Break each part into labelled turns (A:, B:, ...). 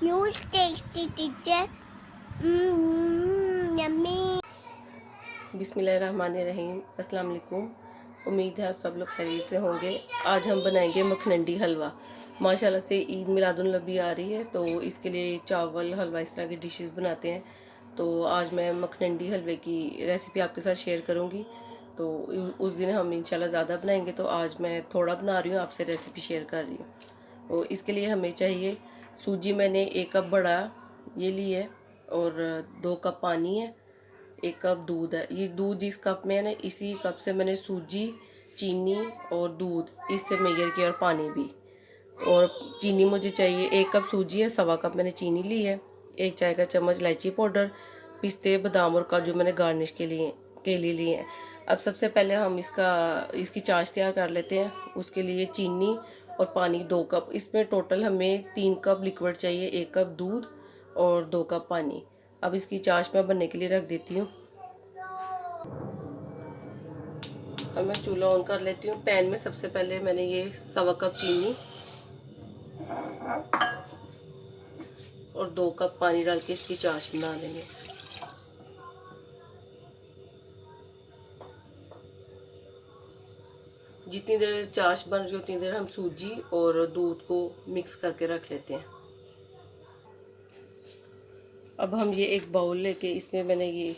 A: Huge tasty teacher. Yummy.
B: बिस्मिल्लाहिर्रहमानिर्रहीम। अस्सलाम वालेकुम। उम्मीद है आप सब लोग खैरियत से होंगे। आज हम बनाएंगे मखनंडी हलवा। माशाल्लाह से ईद मिलादुन्नबी आ रही है, तो इसके लिए चावल हलवा इस तरह की डिशेस बनाते हैं। तो आज मैं मखनंडी हलवे की रेसिपी आपके साथ शेयर करूंगी। तो उस दिन हम इंशाल्लाह ज़्यादा बनाएंगे, तो आज मैं थोड़ा बना रही हूँ, आपसे रेसिपी शेयर कर रही हूँ। तो इसके लिए हमें चाहिए सूजी। मैंने 1 कप बड़ा ये ली है और 2 कप पानी है, 1 कप दूध है। ये दूध जिस कप में है ना, इसी कप से मैंने सूजी, चीनी और दूध इससे मेजर किया, और पानी भी। और चीनी मुझे चाहिए 1 कप सूजी है, 1.25 कप मैंने चीनी ली है, 1 चाय का चम्मच इलायची पाउडर, पिस्ते, बादाम और काजू मैंने गार्निश के लिए लिए हैं। अब सबसे पहले हम इसकी चाश तैयार कर लेते हैं। उसके लिए चीनी और पानी 2 कप, इसमें टोटल हमें 3 कप लिक्विड चाहिए, 1 कप दूध और 2 कप पानी। अब इसकी चाश मैं बनने के लिए रख देती हूँ। अब मैं चूल्हा ऑन कर लेती हूँ। पैन में सबसे पहले मैंने ये 1.25 कप चीनी और 2 कप पानी डाल के इसकी चाश बना लेंगे। जितनी देर चाश बन रही उतनी देर हम सूजी और दूध को मिक्स करके रख लेते हैं। अब हम ये एक बाउल लेके इसमें मैंने ये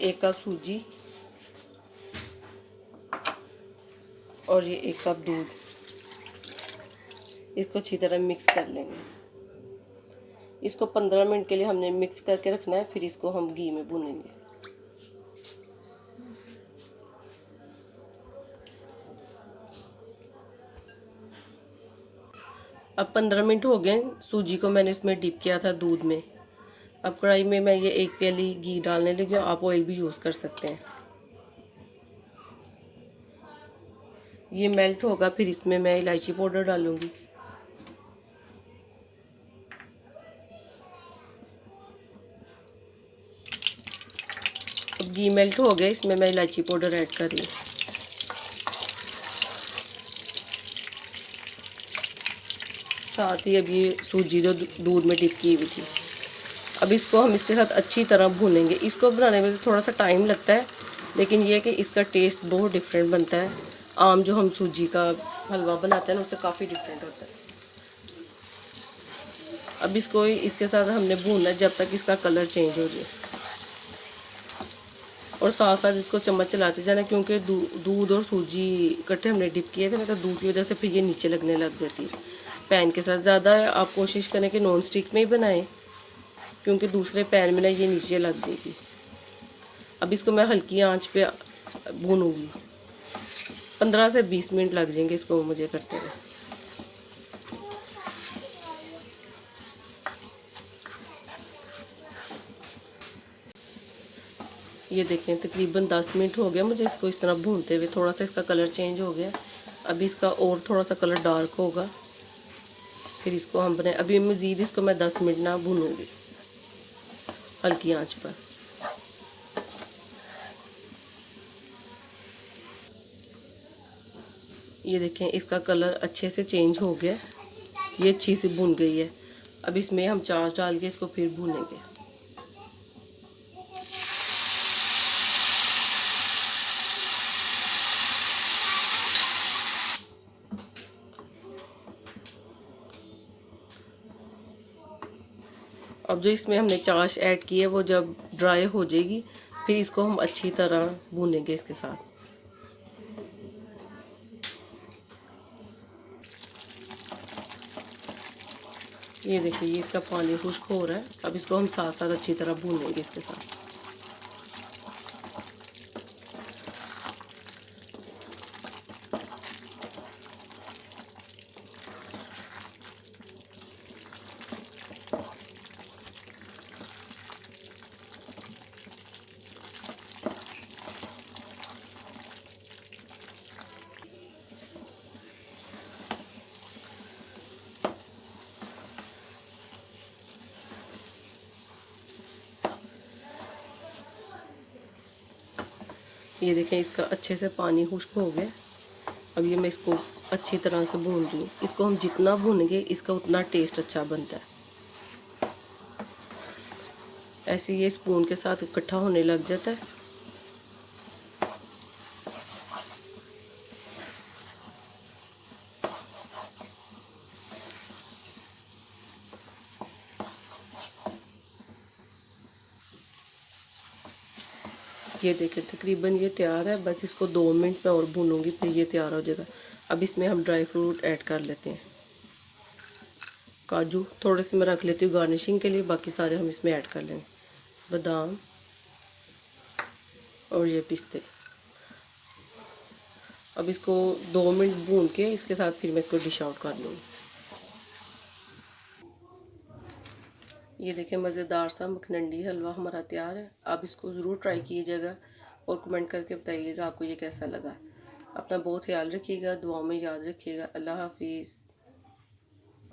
B: 1 कप सूजी और ये 1 कप दूध, इसको अच्छी तरह मिक्स कर लेंगे। इसको 15 मिनट के लिए हमने मिक्स करके रखना है, फिर इसको हम घी में भूनेंगे। अब 15 मिनट हो गए। सूजी को मैंने इसमें डिप किया था दूध में। अब कढ़ाई में मैं ये 1 प्याली घी डालने लगी हूँ। आप ऑयल भी यूज़ कर सकते हैं। ये मेल्ट होगा, फिर इसमें मैं इलायची पाउडर डालूँगी। अब घी मेल्ट हो गया, इसमें मैं इलायची पाउडर ऐड कर रही हूँ। साथ ही अब ये सूजी जो दूध में डिप की हुई थी, अब इसको हम इसके साथ अच्छी तरह भूनेंगे। इसको बनाने में थोड़ा सा टाइम लगता है, लेकिन ये है कि इसका टेस्ट बहुत डिफरेंट बनता है। आम जो हम सूजी का हलवा बनाते हैं ना, उससे काफ़ी डिफरेंट होता है। अब इसको इसके साथ हमने भूनना है जब तक इसका कलर चेंज हो जाए, और साथ साथ इसको चम्मच चलाते जाना, क्योंकि दूध और सूजी इकट्ठे हमने डिप किए थे ना, तो दूध की वजह से फिर ये नीचे लगने लग जाती है पैन के साथ। ज़्यादा आप कोशिश करें कि नॉन स्टिक में ही बनाएं, क्योंकि दूसरे पैन में ना ये नीचे लग जाएगी। अब इसको मैं हल्की आंच पे भूनूंगी। 15 से 20 मिनट लग जाएंगे इसको मुझे करते हुए। ये देखें, तकरीबन 10 मिनट हो गया मुझे इसको इस तरह भूनते हुए। थोड़ा सा इसका कलर चेंज हो गया। अभी इसका और थोड़ा सा कलर डार्क होगा, फिर इसको हम बनाए। अभी मज़ीद इसको मैं 10 मिनट ना भूनूंगी हल्की आंच पर। ये देखें, इसका कलर अच्छे से चेंज हो गया, ये अच्छी से भून गई है। अब इसमें हम चाश डाल के इसको फिर भूनेंगे। अब जो इसमें हमने चाश ऐड की है, वो जब ड्राई हो जाएगी, फिर इसको हम अच्छी तरह भूनेंगे इसके साथ। ये देखिए, ये इसका पानी खुश्क हो रहा है। अब इसको हम साथ साथ अच्छी तरह भूनेंगे इसके साथ। ये देखें, इसका अच्छे से पानी खुश्क हो गया। अब ये मैं इसको अच्छी तरह से भून रही हूँ। इसको हम जितना भूनेंगे इसका उतना टेस्ट अच्छा बनता है। ऐसे ये स्पून के साथ इकट्ठा होने लग जाता है। ये देखिए तकरीबन ये तैयार है। बस इसको 2 मिनट में और भूनूंगी, फिर ये तैयार हो जाएगा। अब इसमें हम ड्राई फ्रूट ऐड कर लेते हैं। काजू थोड़े से मैं रख लेती हूँ गार्निशिंग के लिए, बाकी सारे हम इसमें ऐड कर लेंगे। बादाम और ये पिस्ते। अब इसको 2 मिनट भून के इसके साथ फिर मैं इसको डिश आउट कर लूँगी। ये देखें मज़ेदार सा मखनंडी हलवा हमारा तैयार है। आप इसको ज़रूर ट्राई कीजिएगा और कमेंट करके बताइएगा आपको ये कैसा लगा। अपना बहुत ख्याल रखिएगा, दुआओं में याद रखिएगा। अल्लाह हाफिज़।